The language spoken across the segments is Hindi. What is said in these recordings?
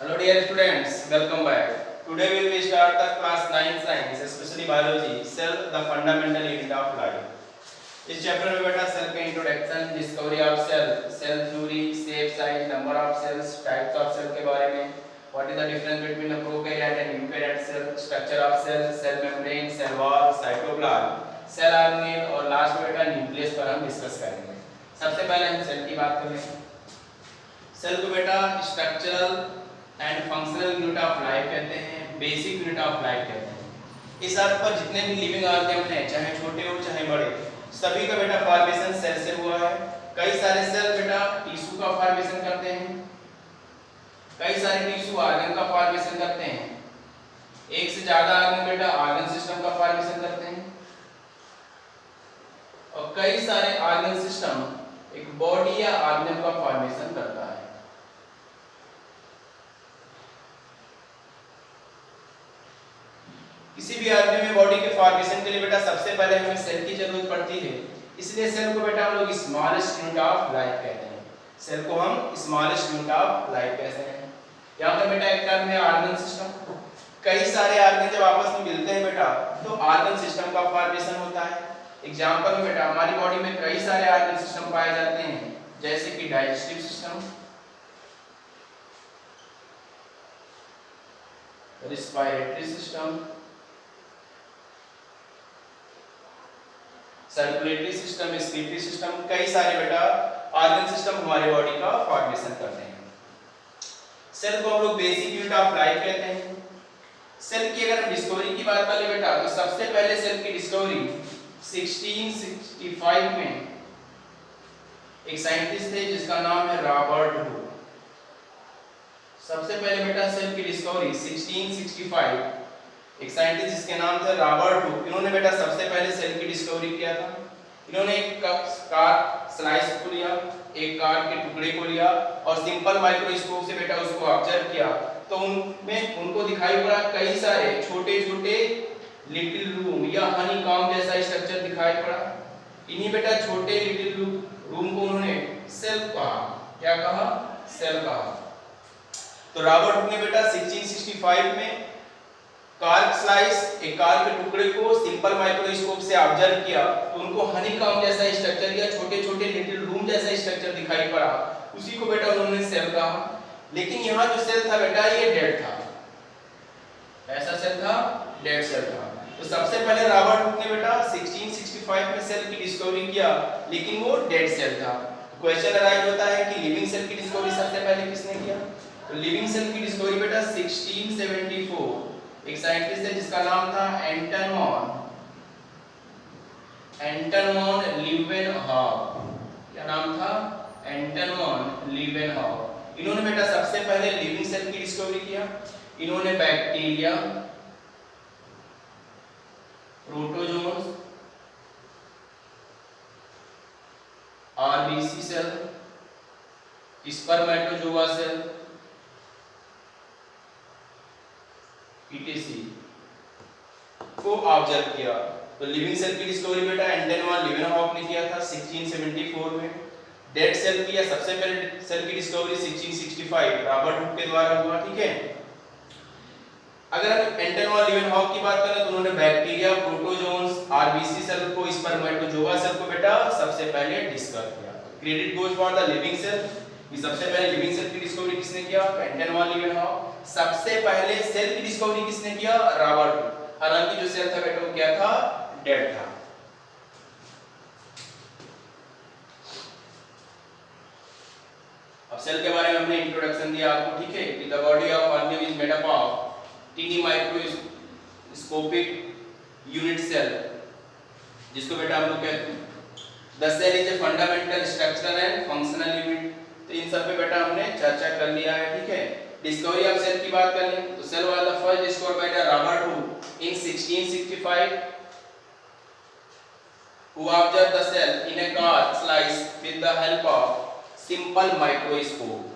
Hello dear students, welcome back. Today we will start the class 9 science, especially biology, cell the fundamental unit of life. इस चैप्टर में बेटा सेल के introduction, discovery of cell, cell theory, shape, size, number of cells, types of cell के बारे में, what is the difference between the prokaryote and eukaryote cell, structure of cell, cell membrane, cell wall, cytoplasm, cell organelle और लास्ट में बेटा न्यूक्लियस पर हम डिस्कस करेंगे। सबसे पहले हम सेल की बात करें। सेल को बेटा structural and functional unit of life कहते हैं, बेसिक यूनिट ऑफ लाइफ कहते हैं। इस अर्थ पर जितने भी लिविंग ऑर्गेन हैं, चाहे छोटे हो चाहे बड़े, सभी का बेटा फॉर्मेशन सेल से हुआ है। कई सारे सेल बेटा टिश्यू का फॉर्मेशन करते हैं, कई सारे टिश्यू ऑर्गन का फॉर्मेशन करते हैं, एक से ज्यादा ऑर्गन बेटा ऑर्गन सिस्टम का फॉर्मेशन करते हैं, और कई सारे ऑर्गन सिस्टम एक बॉडी या ऑर्गन का फॉर्मेशन करता है। किसी भी ऑर्गन में बॉडी के फॉर्मेशन के लिए बेटा सबसे पहले हमें सेल की जरूरत पड़ती है, इसलिए सेल को बेटा हम लोग स्मॉलेस्ट यूनिट ऑफ लाइफ कहते हैं। सेल को हम स्मॉलेस्ट यूनिट ऑफ लाइफ कहते हैं। यहाँ पर बेटा एक टर्म है ऑर्गन सिस्टम। कई सारे ऑर्गन जब आपस में मिलते हैं बेटा तो ऑर्गन सिस्टम का फॉर्मेशन होता है। एग्जांपल में बेटा हमारी बॉडी में कई सारे ऑर्गन सिस्टम पाए जाते हैं, जैसे कि digestive system, respiratory system, circulatory system, respiratory system, कई सारे बेटा ऑर्गन सिस्टम हमारे बॉडी का फॉर्मेशन करते हैं। सेल को हम लोग बेसिक यूनिट ऑफ लाइफ कहते हैं। सेल की अगर हम डिस्कवरी की बात करें बेटा तो सबसे पहले सेल की डिस्कवरी 1665 में एक साइंटिस्ट थे जिसका नाम है रॉबर्ट हुक। सबसे पहले बेटा सेल की डिस्कवरी 1665 एक साइंटिस्ट जिसके नाम थे रॉबर्ट हुक, इन्होंने बेटा सबसे पहले सेल की डिस्कवरी किया था। इन्होंने एक कार स्लाइस को लिया, एक कार के टुकड़े को लिया और सिंपल माइक्रोस्कोप से बेटा उसको ऑब्जर्व किया, तो उनमें उनको दिखाई पड़ा कई सारे छोटे-छोटे लिटिल रूम या हनी कॉम्ब जैसा स्ट्रक्चर दिखाई पड़ा। इन्हीं बेटा छोटे लिटिल रूम को उन्होंने सेल कहा। क्या कहा? सेल कहा। तो रॉबर्ट हुक ने बेटा 1665 में कार स्लाइस, एक कार के टुकड़े को सिंपल माइक्रोस्कोप से ऑब्जर्व किया तो उनको हनीकॉम्ब जैसा स्ट्रक्चर या छोटे-छोटे लिटिल रूम जैसा स्ट्रक्चर दिखाई पड़ा, उसी को बेटा उन्होंने सेल कहा। लेकिन यहाँ जो सेल था बेटा ये डेड था। ऐसा सेल था, डेड सेल था। तो सबसे पहले रॉबर्ट हुक ने बेटा 1665 में सेल की डिस्कवरी किया, लेकिन वो डेड सेल था। क्वेश्चन अराइज होता है कि लिविंग सेल की डिस्कवरी सबसे पहले किसने किया? तो लिविंग सेल की डिस्कवरी बेटा 1674 एक साइंटिस्ट है जिसका नाम था एंटन लीवेनहॉफ। क्या नाम था? एंटन लीवेनहॉफ। इन्होंने बेटा सबसे पहले लिविंग सेल की डिस्कवरी किया। इन्होंने bacteria, protozoans, RBC cell, spermatozoa cell, PTC को ऑब्जर्व किया। तो लिविंग सेल की डिस्कवरी बेटा एंटन लीवेनहॉफ ने किया था 1674 में। डेड सेल की या सबसे पहले सेल की डिस्कवरी 1665 रॉबर्ट हुक के द्वारा हुआ। ठीक है। अगर हम एंटन लीवेनहॉफ की बात करें तो उन्होंने बैक्टीरिया, प्रोटोजोन्स, आरबीसी सेल को, स्पर्मेटोजोआ सेल को बेटा सबसे पहले डिस्कवर किया। Credit goes for the living cell. ये सबसे पहले लिविंग सेल की डिस्कवरी किसने किया? एंटन लीवेनहॉफ। सबसे पहले सेल की डिस्कवरी किसने किया? Robert Hooke. हालांकि जो सेल था बेटा वो क्या था? डेड था। अब सेल के बारे में हमने इंट्रोडक्शन दिया आपको। ठीक है कि the body of organism is made up of tiny microscopic unit cell, जिसको बेटा हम लोग कहते हैं the cell is a fundamental structural and functional unit. तो इन सब पे बेटा हमने चर्चा कर लिया है। ठीक है। डिस्कवरी ऑफ सेल की बात करें तो cell was the first discovered by the Robert Hooke in 1665 who observed the cell in a car slice with the help of simple microscope.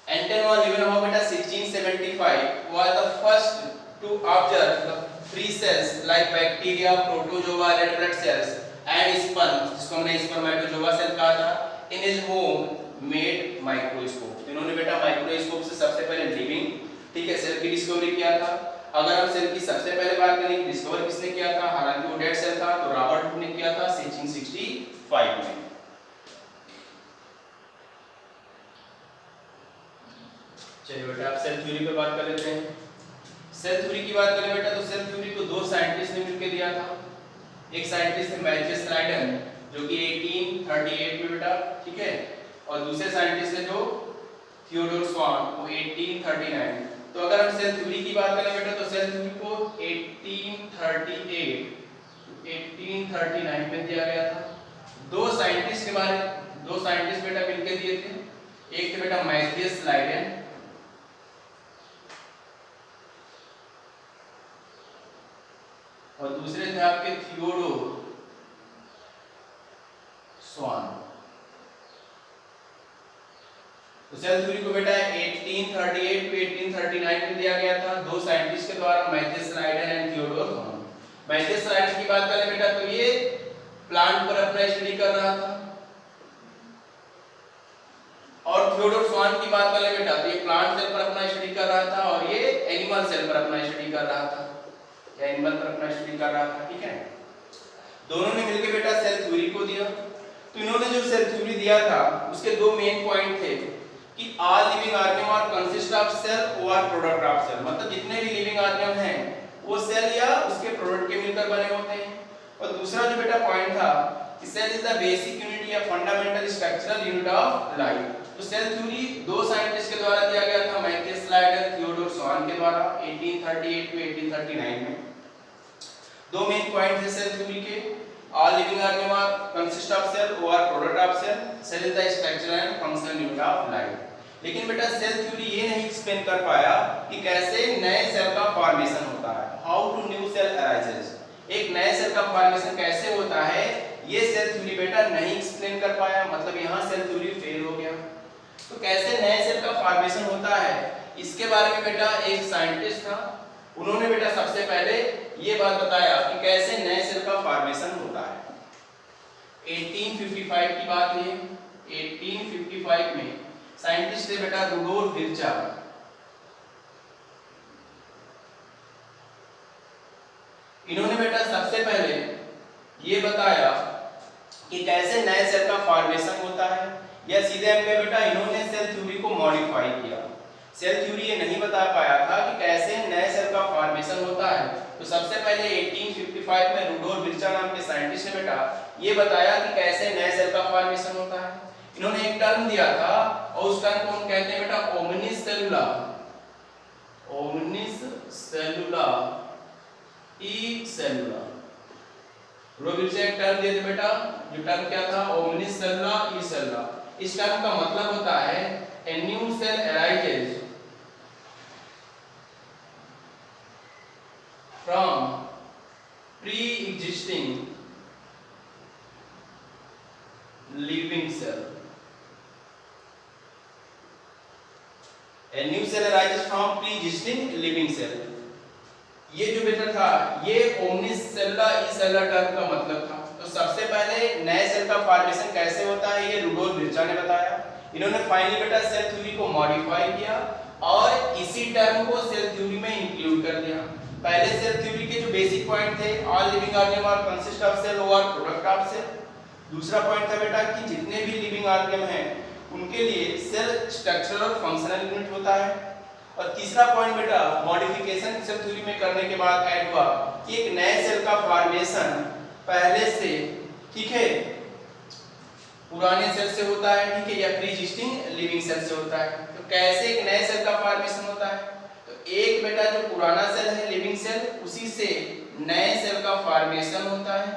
एंटन लीवेनहॉफ बेटा 1670 1875 was the first to observe the free cells like bacteria, protozoa, red blood cells and sperm, जिसको हमने spermatozoa सेल कहा था, in his home made microscope। इन्होंने बेटा माइक्रोस्कोप से सबसे पहले लिविंग, ठीक है, सेल की डिस्कवरी किया था। अगर हम सेल की सबसे पहले बात करें, डिस्कवर किसने किया था, हालांकि वो डेड सेल था, तो रॉबर्ट हुक ने किया था 1665 में। चलिए बेटा आप सेल थ्योरी पे बात कर लेते हैं। सेल थ्योरी की बात करें बेटा तो सेल थ्योरी को दो साइंटिस्ट ने मिलकर दिया था। एक साइंटिस्ट है मैथ्यूस स्नाइडर जो कि 1838 में बेटा, ठीक है, और दूसरे साइंटिस्ट है जो थियोडोर स्वान वो 1839। तो अगर हम सेल थ्योरी की बात करें बेटा तो सेल थ्योरी को 1838 1839 में दिया गया था। दो साइंटिस्ट बेटा मिलकर दिए थे। एक थे बेटा मैथ्यूस स्नाइडर और दूसरे थे आपके थियोडोर स्वान। तो सेल थ्योरी को बेटा 1838 टू 1839 में दिया गया था दो साइंटिस्ट के द्वारा, मैथ्यूस स्नाइडर एंड थियोडोर स्वान। मैथ्यूस स्नाइडर की बात करें बेटा तो ये प्लांट पर अपना स्टडी कर रहा था और थियोडोर स्वान की बात करें बेटा तो ये प्लांट सेल पर अपना स्टडी कर रहा था और ये एनिमल सेल पर अपना स्टडी कर रहा था, या एनिमल पर अपना स्टडी कर रहा था, ठीक है। दोनों ने मिलकर बेटा सेल थ्योरी को दिया। तो इन्होंने जो सेल थ्योरी दिया था उसके दो मेन पॉइंट थे कि all living organism are consist of cell और प्रोडक्ट ऑफ सेल, मतलब जितने भी लिविंग ऑर्गेनिज्म हैं वो सेल या उसके प्रोडक्ट के मिलकर बने होते हैं। और दूसरा जो बेटा पॉइंट था कि cell is the basic unit या fundamental structural unit of life. तो सेल थ्योरी दो साइंटिस्ट के द्वारा दिया गया था, मैथ्यूस स्नाइडर, थियोडोर स्वान के द्वारा 1838 टू 1839 में। दो मेन पॉइंट है सेल थ्योरी के, all living organism consist of cell और product of cell, cell is the structural and functional unit of life. लेकिन बेटा सेल थ्योरी ये नहीं एक्सप्लेन कर पाया कि कैसे नए सेल का फॉर्मेशन होता है, how to new cell arises, एक नए सेल का फॉर्मेशन कैसे होता है, ये सेल थ्योरी बेटा नहीं एक्सप्लेन कर पाया, मतलब यहाँ सेल थ्योरी फेल हो गया। तो कैसे नए सेल का फॉर्मेशन होता है इसके बारे में बेटा एक साइंटिस्ट था, उन्होंने बेटा सबसे पहले ये बात बताया कि कैसे नए सेल का फॉर्मेशन होता है। 1855 की बात है, 1855 में साइंटिस्ट थे बेटा रुडोल्फ विर्चर। इन्होंने बेटा सबसे पहले ये बताया कि कैसे नए सेल का फॉर्मेशन होता है, या सीधे हम कहें बेटा इन्होंने सेल थ्योरी को मॉडिफाई किया। सेल थ्योरी ये नहीं बता पाया था कि कैसे नए सेल का फॉर्मेशन होता है, तो सबसे पहले 1855 में रुडोल्फ विर्चर नाम के साइंटिस्ट ने बेटा ये बताया कि कैसे नए सेल का फॉर्मेशन होता है। इन्होंने एक टर्म दिया था और उस टर्म को हम कहते हैं बेटा ओमनिस सेलुला, ओमनिस सेलुला, ई सेलुला। रुडोल्फ विर्चर एक टर्म दिए थे बेटा, जो टर्म क्या था, ओमनिस सेलुला, ई सेलुला। इस टर्म का मतलब होता है a new cell arises from pre-existing living cell. A new cell arises from pre-existing living cell. ये जो बेटा था ये ओमनिस सेलुला ई सेलुला टर्म का मतलब था। तो सबसे पहले नए सेल का फॉर्मेशन कैसे होता है ये रुडोल्फ विर्चर ने बताया। इन्होंने फाइनली बेटा सेल थ्योरी को मॉडिफाई किया और इसी टर्म को सेल थ्योरी में इंक्लूड कर दिया। पहले सेल थ्योरी के जो बेसिक पॉइंट थे, all living organism are consist of cell और प्रोडक्ट ऑफ सेल। दूसरा पॉइंट था बेटा कि जितने भी लिविंग ऑर्गेनिज्म हैं उनके लिए सेल स्ट्रक्चरल और फंक्शनल यूनिट होता है। और तीसरा पॉइंट बेटा मॉडिफिकेशन सेल थ्योरी में करने के बाद ऐड हुआ कि एक नए सेल का फॉर्मेशन पहले से, ठीक है, पुराने सेल से होता है, ठीक है, या प्री एग्जिस्टिंग लिविंग सेल से होता है। तो कैसे एक नए सेल का फॉर्मेशन होता है, तो एक बेटा जो पुराना सेल है लिविंग सेल, उसी से नए सेल का फॉर्मेशन होता है।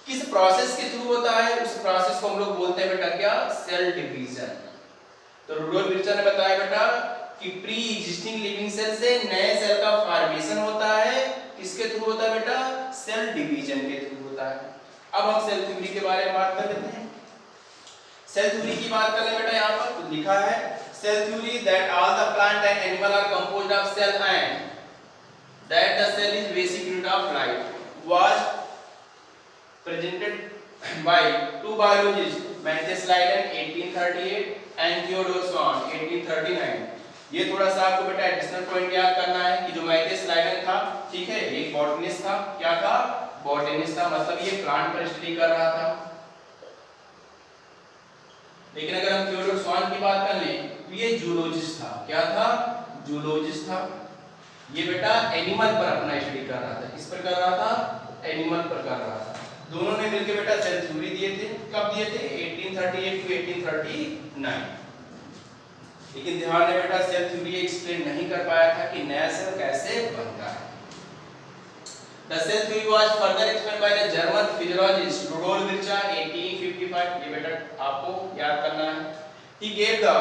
किस प्रोसेस के थ्रू होता है, उस प्रोसेस को हम लोग बोलते हैं बेटा क्या, सेल डिवीजन। तो रुडोल्फ विर्चर ने बताया बेटा कि प्री एग्जिस्टिंग लिविंग सेल से नए सेल का फॉर्मेशन होता है, किसके थ्रू होता है बेटा, सेल डिवीजन के थ्रू होता है। अब हम सेल थ्योरी के बारे में बात कर लेते हैं। सेल थ्योरी की बात करें बेटा यहाँ पर तो लिखा है cell theory that all the plant and animal are composed of cell and that the cell is basic unit of life was presented by two biologists Matthias Leiden 1838 and Theodor Swan 1839। ये थोड़ा सा आपको बेटा एडिशनल पॉइंट याद करना है कि जो मैथियस लाइडेन था, ठीक है, एक बॉटनिस्ट था। क्या था? बॉटनिस्ट था, मतलब ये प्लांट पर स्टडी कर रहा था। लेकिन अगर हम थियोडोर स्वान की बात कर लें तो ये जूलॉजिस्ट था। क्या था? जूलॉजिस्ट था। ये बेटा एनिमल पर अपना स्टडी कर रहा था। किस पर कर रहा था? एनिमल पर कर रहा था। दोनों ने मिलकर बेटा सेल थ्योरी दिए थे। कब दिए थे? 1838 टू 1839। लेकिन ध्यान दें बेटा सेल थ्योरी एक्सप्लेन नहीं कर पाया था कि नया सेल कैसे बनता है। The cell theory was further explained by the German physiologist Rudolf Virchow 1855। ये बेटा आपको याद करना है। He gave the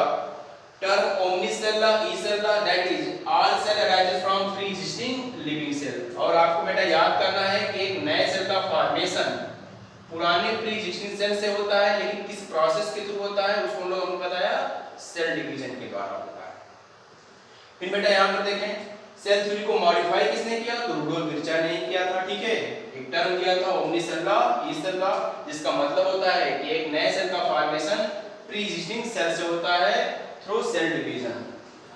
term omnicellular e-cellular, that is all cell arises from pre-existing living cell। और आपको बेटा याद करना है कि एक नए सेल का फॉर्मेशन पुराने प्री-एक्जिस्टिंग सेल से होता है, लेकिन किस प्रोसेस के थ्रू होता है उसको हम लोगों ने बताया सेल डिवीजन के द्वारा होता है। फिर बेटा यहाँ पर देखें सेल थ्योरी को मॉडिफाई किसने किया? तो रुडोल्फ विर्चा ने किया था। ठीक है, एक टर्म दिया था ओमनीसेलुलर ई-सेलुलर, जिसका मतलब होता है कि एक नए सेल का फॉर्मेशन प्री एक्जिस्टिंग सेल से होता है through cell division.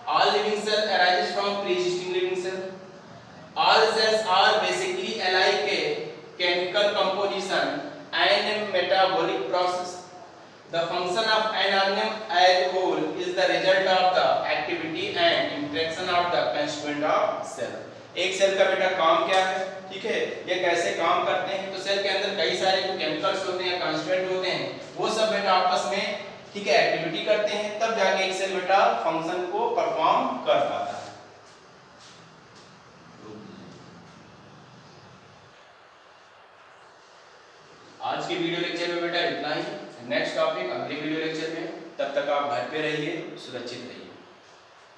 All living cell arises from pre existing living cell. All cells are basically alike a chemical composition and metabolic process. The function of an organism as a whole is the result of the activity and interaction of the constituent of cell। एक सेल का बेटा काम क्या है? ठीक है, ये कैसे काम करते हैं? तो सेल के अंदर कई सारे जो केमिकल्स होते हैं, कंस्टिट्यूएंट होते हैं, वो सब बेटा आपस में, ठीक है, एक्टिविटी करते हैं, तब जाके एक सेल बेटा फंक्शन को परफॉर्म कर पाता है। आज की वीडियो लेक्चर में बेटा इतना ही। नेक्स्ट टॉपिक अगले वीडियो लेक्चर में। तब तक आप घर पे रहिए, सुरक्षित रहिए।